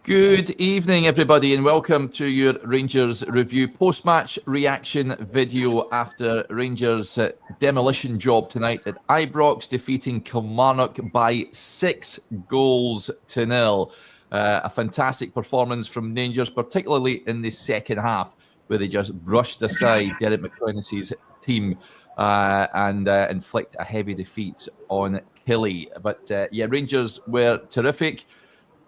Good evening, everybody, and welcome to your Rangers review post-match reaction video after Rangers' demolition job tonight at Ibrox, defeating Kilmarnock by 6-0. A fantastic performance from Rangers, particularly in the second half, where they just brushed aside Derek McClennacy's team and inflict a heavy defeat on Killie. But Rangers were terrific.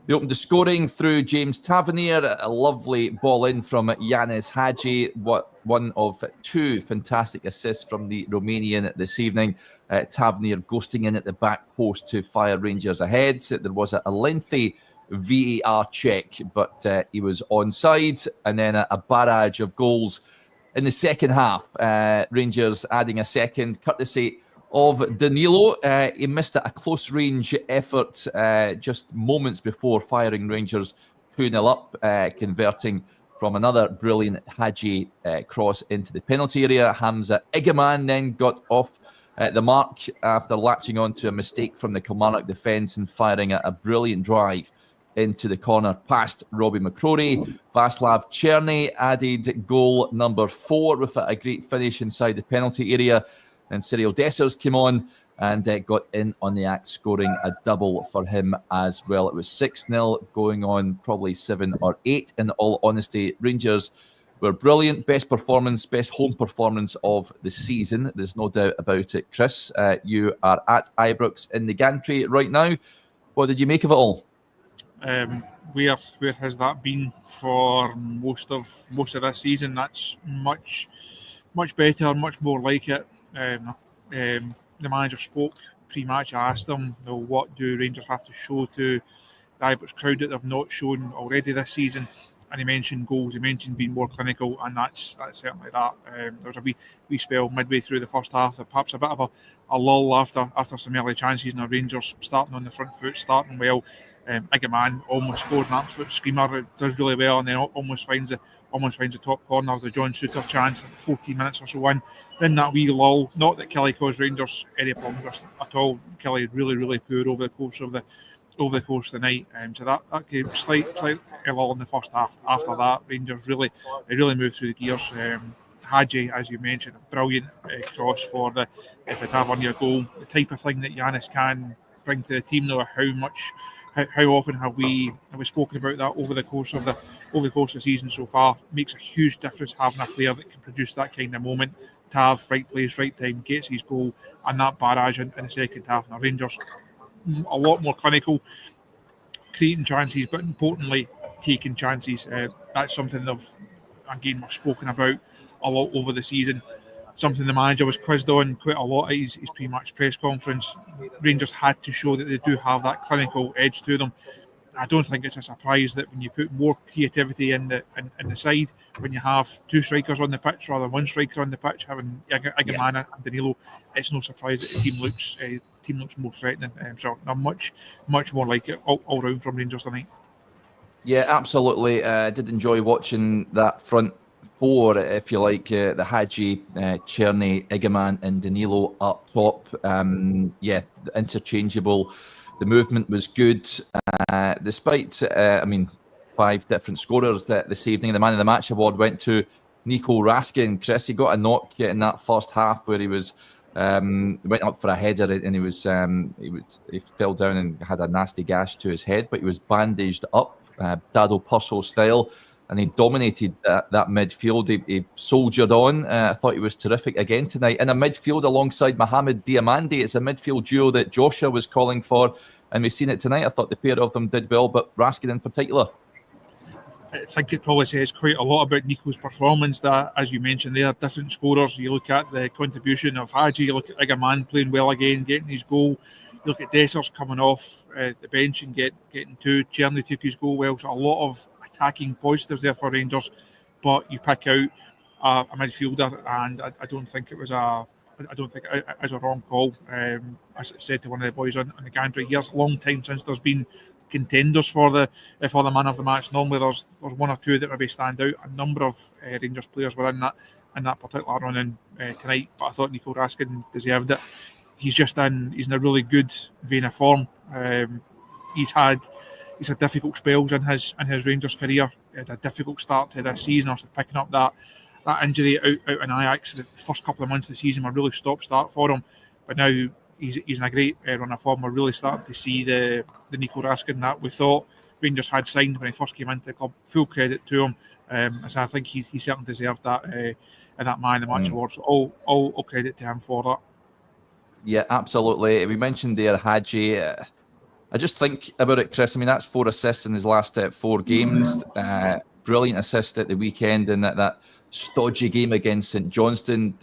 They opened the scoring through James Tavernier, a lovely ball in from Hagi, one of two fantastic assists from the Romanian this evening. Tavernier ghosting in at the back post to fire Rangers ahead. There was a lengthy VAR check, but he was onside, and then a barrage of goals in the second half. Rangers adding a second, courtesy of Danilo. He missed a close-range effort just moments before firing Rangers 2-0 up, converting from another brilliant Hagi cross into the penalty area. Hamza Igamane then got off the mark after latching on to a mistake from the Kilmarnock defence and firing a brilliant drive into the corner past Robbie McCrory. Václav Černý added goal number 4 with a great finish inside the penalty area. And Cyril Dessers came on and got in on the act, scoring a double for him as well. It was 6-0, going on probably 7 or 8. In all honesty, Rangers were brilliant. Best home performance of the season. There's no doubt about it. Chris, you are at Ibrox in the gantry right now. What did you make of it all? Where has that been for most of this season? That's much better, much more like it. The manager spoke pre-match. I asked him, what do Rangers have to show to the Ibrox crowd that they've not shown already this season? And he mentioned goals. He mentioned being more clinical, and that's certainly that. There was a wee spell midway through the first half, perhaps a bit of a lull after some early chances. Now Rangers starting on the front foot, starting well. Igamane almost scores an absolute screamer. It does really well, and then almost finds the top corner. The John Souttar chance, 14 minutes or so in. Then that wee lull. Not that Kelly caused Rangers any problems at all. Kelly really poor over the course of the night. So that gave slight lull in the first half. After that, Rangers really moved through the gears. Hagi, as you mentioned, a brilliant cross for the Tavernier goal. The type of thing that Giannis can bring to the team. Now, how often have we spoken about that over the course of the season so far? Makes a huge difference having a player that can produce that kind of moment. Tav, right place, right time, gets his goal, and that barrage in the second half. Now Rangers a lot more clinical, creating chances, but importantly taking chances. That's something we've spoken about a lot over the season. Something the manager was quizzed on quite a lot at his pre-match press conference. Rangers had to show that they do have that clinical edge to them. I don't think it's a surprise that when you put more creativity in the side, when you have two strikers on the pitch rather than one striker on the pitch, having Igamane and Danilo, it's no surprise that the team looks more threatening. So not much more like it all round from Rangers tonight. Yeah, absolutely. I did enjoy watching that front four, if you like, the Hagi, Černý, Igamane and Danilo up top. Interchangeable. The movement was good, despite, 5 different scorers this evening. The Man of the Match award went to Nico Raskin. Chris, he got a knock in that first half where he was went up for a header and he fell down and had a nasty gash to his head, but he was bandaged up, Dado Pusso style, and he dominated that midfield. He soldiered on. I thought he was terrific again tonight. In a midfield alongside Mohamed Diamandi, it's a midfield duo that Joshua was calling for, and we've seen it tonight. I thought the pair of them did well, but Raskin in particular. I think it probably says quite a lot about Nico's performance that, as you mentioned, they are different scorers. You look at the contribution of Hagi, you look at Igamane playing well again, getting his goal. You look at Dessers coming off the bench and getting 2. Černý took his goal well. So a lot of attacking positives there for Rangers, but you pick out a midfielder, and I don't think it was a wrong call. As I said to one of the boys on the gantry, here's a long time since there's been contenders for the man of the match. Normally there's 1 or 2 that maybe stand out. A number of Rangers players were in that particular run in tonight, but I thought Nico Raskin deserved it. He's in a really good vein of form. He's had he's had difficult spells in his Rangers career. He had a difficult start to this season after picking up that injury out in Ajax. The first couple of months of the season were really stop-start for him, but now he's in a great run of form. We're really starting to see the Nico Raskin that we thought Rangers had signed when he first came into the club. Full credit to him. So I think he certainly deserved that that man of the match award. So all credit to him for that. Yeah, absolutely. We mentioned there Hagi. I just think about it, Chris. I mean, that's 4 assists in his last 4 games. Brilliant assist at the weekend in that stodgy game against St Johnstone.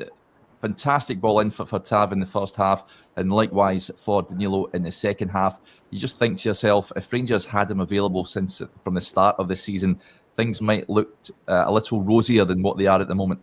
Fantastic ball in for Tav in the first half, and likewise for Danilo in the second half. You just think to yourself, if Rangers had him available from the start of the season, things might look a little rosier than what they are at the moment.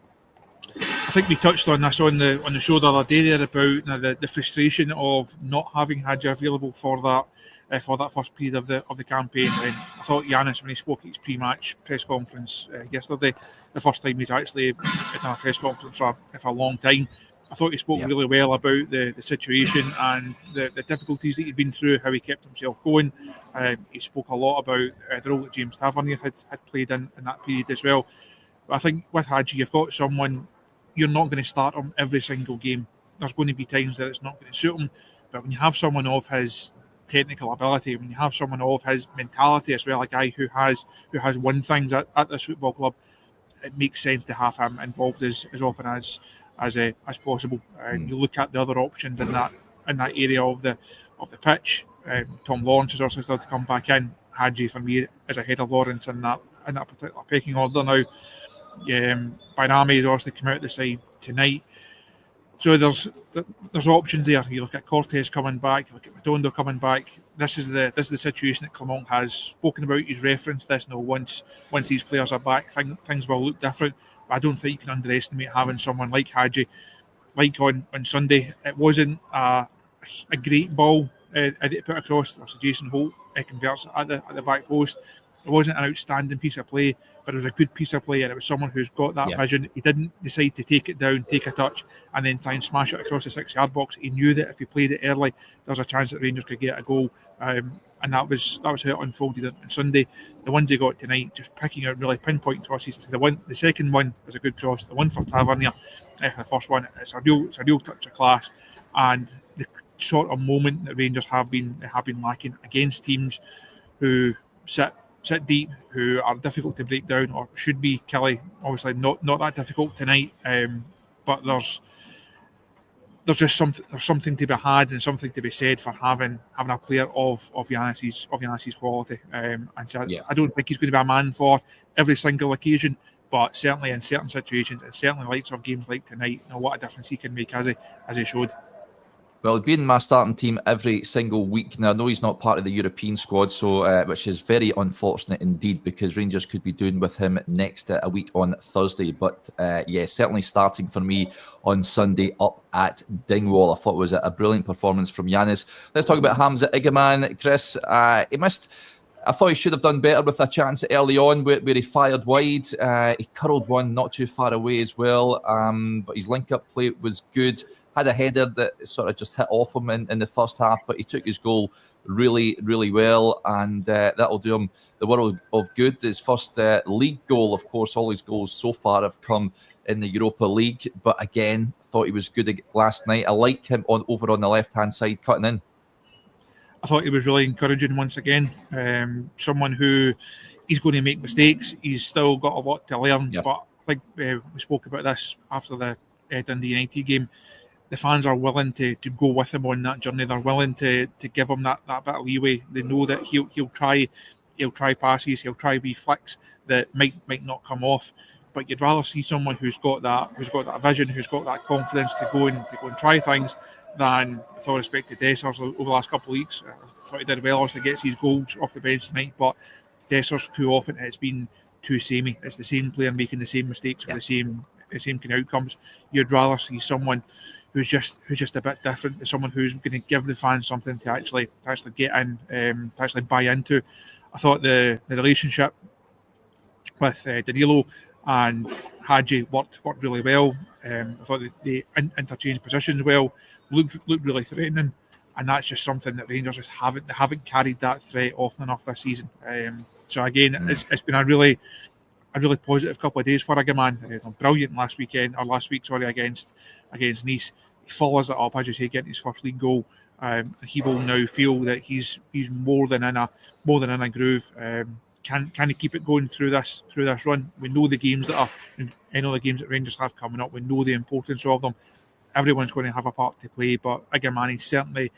I think we touched on this on the show the other day there about the frustration of not having Hagi available for that first period of the campaign. And I thought Giannis, when he spoke at his pre-match press conference yesterday, the first time he's actually done a press conference for a long time, I thought he spoke really well about the situation and the difficulties that he'd been through, how he kept himself going. He spoke a lot about the role that James Tavernier had played in that period as well. But I think with Hagi, you've got someone, you're not going to start him every single game. There's going to be times that it's not going to suit him. But when you have someone of his technical ability, when you have someone of his mentality as well, a guy who has won things at this football club, it makes sense to have him involved as often as possible. You look at the other options in that area of the pitch. Tom Lawrence has also started to come back in. Hagi for me is ahead of Lawrence in that particular pecking order now. Bainami has also come out the side tonight. So there's options there. You look at Cortez coming back, you look at Matondo coming back. This is the situation that Kilmarnock has spoken about. He's referenced this now. Once these players are back, things will look different. But I don't think you can underestimate having someone like Hagi. Like on Sunday, it wasn't a great ball put across. There's Jason Holt converts at the back post. It wasn't an outstanding piece of play, but it was a good piece of play, and it was someone who's got that vision. He didn't decide to take it down, take a touch, and then try and smash it across the 6-yard box. He knew that if he played it early, there was a chance that Rangers could get a goal, and that was how it unfolded on Sunday. The ones he got tonight, just picking out really pinpoint crosses. The second one was a good cross. The one for Tavernier, the first one, it's a real touch of class, and the sort of moment that Rangers have been lacking against teams who sit deep, who are difficult to break down, or should be. Kelly, obviously not that difficult tonight, but there's just something to be had and something to be said for having a player of Giannis's quality. And so I don't think he's going to be a man for every single occasion, but certainly in certain situations, and certainly likes of games like tonight, you know what a difference he can make as he showed. Well, he's been in my starting team every single week. Now, I know he's not part of the European squad, so which is very unfortunate indeed, because Rangers could be doing with him next a week on Thursday. But certainly starting for me on Sunday up at Dingwall. I thought it was a brilliant performance from Giannis. Let's talk about Hamza Igamane. Chris, he missed... I thought he should have done better with a chance early on where he fired wide. He curled one not too far away as well, but his link-up play was good. Had a header that sort of just hit off him in the first half, but he took his goal really, really well, and that'll do him the world of good. His first league goal, of course, all his goals so far have come in the Europa League, but again, thought he was good last night. I like him over on the left-hand side, cutting in. I thought he was really encouraging once again. Someone who he's going to make mistakes. He's still got a lot to learn, but I think we spoke about this after the Dundee United game. The fans are willing to go with him on that journey. They're willing to give him that bit of leeway. They know that he'll try passes, he'll try wee flicks that might not come off. But you'd rather see someone who's got that vision, who's got that confidence to go and try things, than, with all respect to Dessers over the last couple of weeks. I thought he did well. Obviously gets his goals off the bench tonight, but Dessers too often it's been too samey. It's the same player making the same mistakes with the same kind of outcomes. You'd rather see someone who's just a bit different, someone who's going to give the fans something to actually get in, to actually buy into. I thought the relationship with Danilo and Hagi worked really well. I thought they interchanged positions well, looked really threatening. and that's just something that Rangers just haven't carried that threat often enough this season. So again, it's been a really positive couple of days for Igamane. Brilliant last week, against Nice. He follows it up, as you say, getting his first league goal. And he will now feel that he's more than in a groove. Can he keep it going through this run? We know the games that Rangers have coming up. We know the importance of them. Everyone's going to have a part to play, but Igamane certainly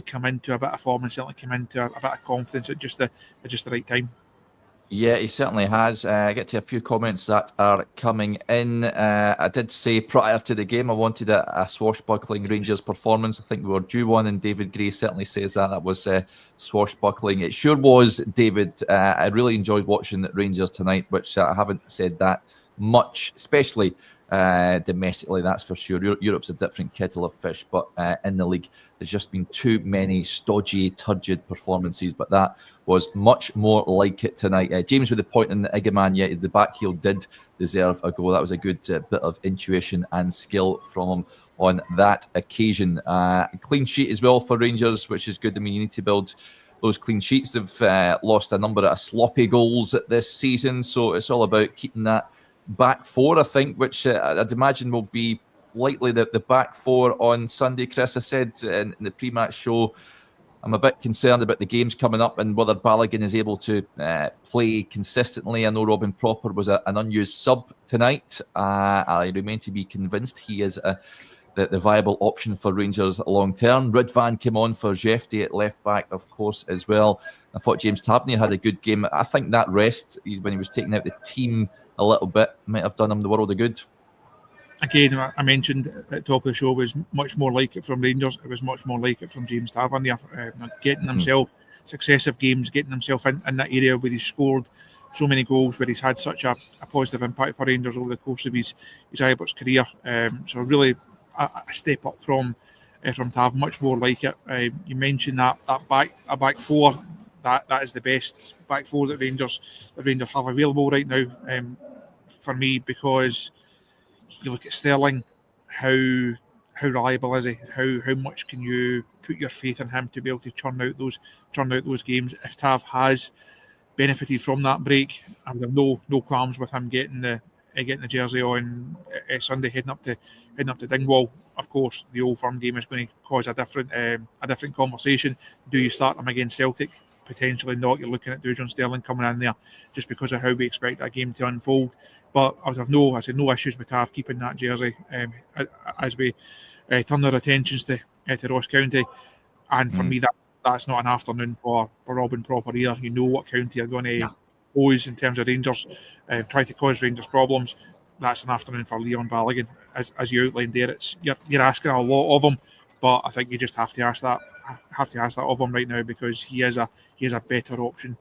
come into a bit of form and certainly come into a bit of confidence at just the right time. Yeah, he certainly has. I get to a few comments that are coming in. I did say prior to the game I wanted a swashbuckling Rangers performance. I think we were due one, and David Gray certainly says that was swashbuckling. It sure was, David. I really enjoyed watching the Rangers tonight, which I haven't said that much, especially domestically, that's for sure. Europe's a different kettle of fish, but in the league there's just been too many stodgy, turgid performances, but that was much more like it tonight. James with the point in the Igamane, the back heel did deserve a goal. That was a good bit of intuition and skill from him on that occasion. Clean sheet as well for Rangers, which is good. I mean, you need to build those clean sheets. They've lost a number of sloppy goals this season, so it's all about keeping that back four, I think, which I'd imagine will be likely the back four on Sunday. Chris, I said in the pre-match show, I'm a bit concerned about the games coming up and whether Balogun is able to play consistently. I know Robin Propper was an unused sub tonight. I remain to be convinced he is the viable option for Rangers long term. Ridvan came on for Jefty at left back, of course, as well. I thought James Tavernier had a good game. I think that rest, when he was taking out the team a little bit, might have done him the world of good. Again, I mentioned at the top of the show, was much more like it from Rangers. It was much more like it from James Tavernier. Getting himself successive games, getting himself in that area where he's scored so many goals, where he's had such a positive impact for Rangers over the course of his Ibrox career. So really a step up from Tav, much more like it. You mentioned that back four. That is the best back four that Rangers have available right now, for me, because you look at Sterling, how reliable is he? How much can you put your faith in him to be able to churn out those games? If Tav has benefited from that break, I would have no qualms with him getting the jersey on Sunday, heading up to Dingwall. Of course, the Old Firm game is going to cause a different conversation. Do you start him against Celtic? Potentially not. You're looking at Dujon Sterling coming in there just because of how we expect that game to unfold. But I would have no issues with Tav keeping that jersey as we turn our attentions to Ross County. And for me, that's not an afternoon for Robin Propper either. You know what County are going to pose in terms of Rangers, try to cause Rangers problems. That's an afternoon for Leon Balogun, as you outlined there. You're asking a lot of him, but I think you just have to ask that of him right now, because he is a better option,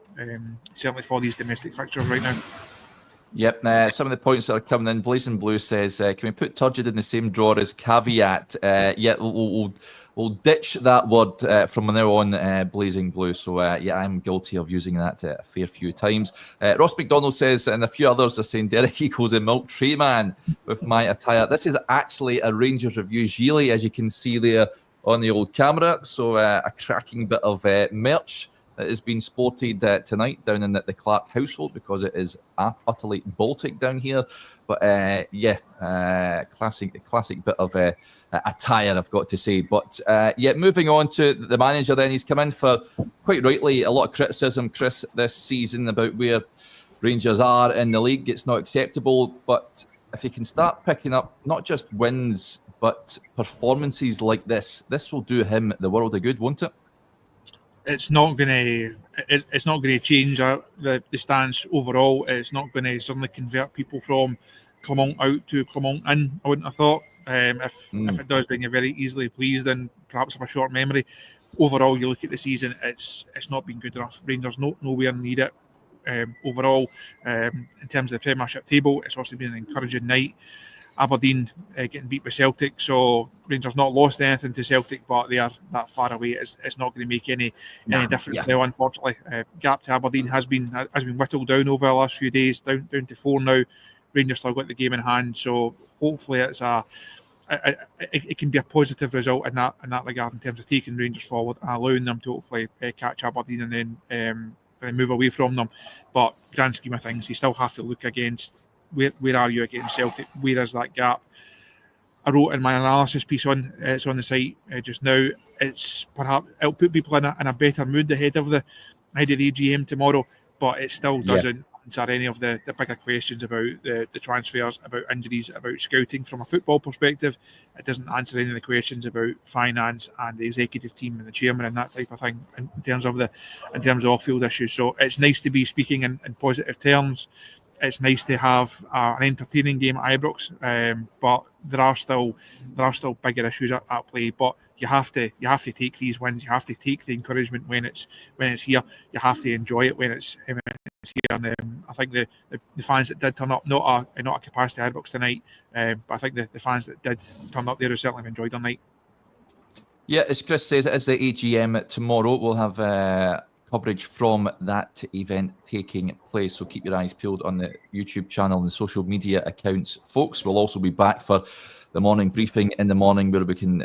certainly for these domestic fixtures right now. Yep, some of the points that are coming in. Blazing Blue says, can we put turgid in the same drawer as caveat? We'll ditch that word from now on, Blazing Blue. So, I'm guilty of using that a fair few times. Ross McDonald says, and a few others are saying, Derek equals a milk tray man with my attire. This is actually a Rangers review Gilly, as you can see there on the old camera. So, a cracking bit of merch that has been sported tonight down in the Clark household, because it is utterly Baltic down here. But classic bit of attire, I've got to say. But moving on to the manager then. He's come in for, quite rightly, a lot of criticism, Chris, this season about where Rangers are in the league. It's not acceptable. But if he can start picking up not just wins, but performances like this will do him the world of good, won't it? It's not going to change the stance overall. It's not going to suddenly convert people from Kilmarnock out to Kilmarnock in, I wouldn't have thought. If it does, then you're very easily pleased and perhaps have a short memory. Overall, you look at the season, it's not been good enough. Rangers nowhere near it. Overall, in terms of the Premiership table, it's also been an encouraging night. Aberdeen getting beat by Celtic, so Rangers not lost anything to Celtic, but they are that far away. It's not going to make any difference now, unfortunately. Gap to Aberdeen has been whittled down over the last few days, down to 4 now. Rangers still got the game in hand, so hopefully it's a it can be a positive result in that regard in terms of taking Rangers forward and allowing them to hopefully catch Aberdeen and then move away from them. But grand scheme of things, you still have to look against where are you against Celtic? Where is that gap? I wrote in my analysis piece it's on the site just now. It'll put people in a better mood ahead of the AGM tomorrow, but it still doesn't answer any of the bigger questions about the transfers, about injuries, about scouting from a football perspective. It doesn't answer any of the questions about finance and the executive team and the chairman and that type of thing in terms of off-field issues. So it's nice to be speaking in positive terms. It's nice to have an entertaining game at Ibrox, but there are still bigger issues at play. But you have to take these wins. You have to take the encouragement when it's here. You have to enjoy it when it's here. And I think the fans that did turn up, not a capacity at Ibrox tonight, but I think the fans that did turn up there have certainly enjoyed their night. Yeah, as Chris says, it is the AGM tomorrow. We'll have coverage from that event taking place, so keep your eyes peeled on the YouTube channel and the social media accounts, folks. We'll also be back for the morning briefing in the morning where we can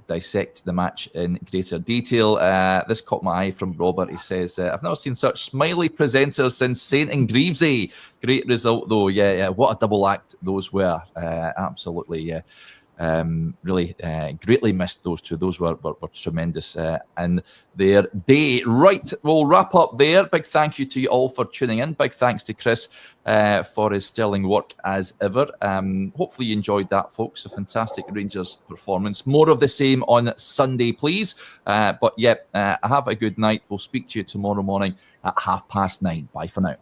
dissect the match in greater detail. This caught my eye from Robert. He says, I've never seen such smiley presenters since Saint and Greavesy. Great result though. Yeah, what a double act those were. Absolutely, yeah. Really greatly missed those two. Those were tremendous in their day. Right, we'll wrap up there. Big thank you to you all for tuning in. Big thanks to Chris for his sterling work as ever. Hopefully you enjoyed that, folks. A fantastic Rangers performance. More of the same on Sunday, please. But yeah, have a good night. We'll speak to you tomorrow morning at 9:30. Bye for now.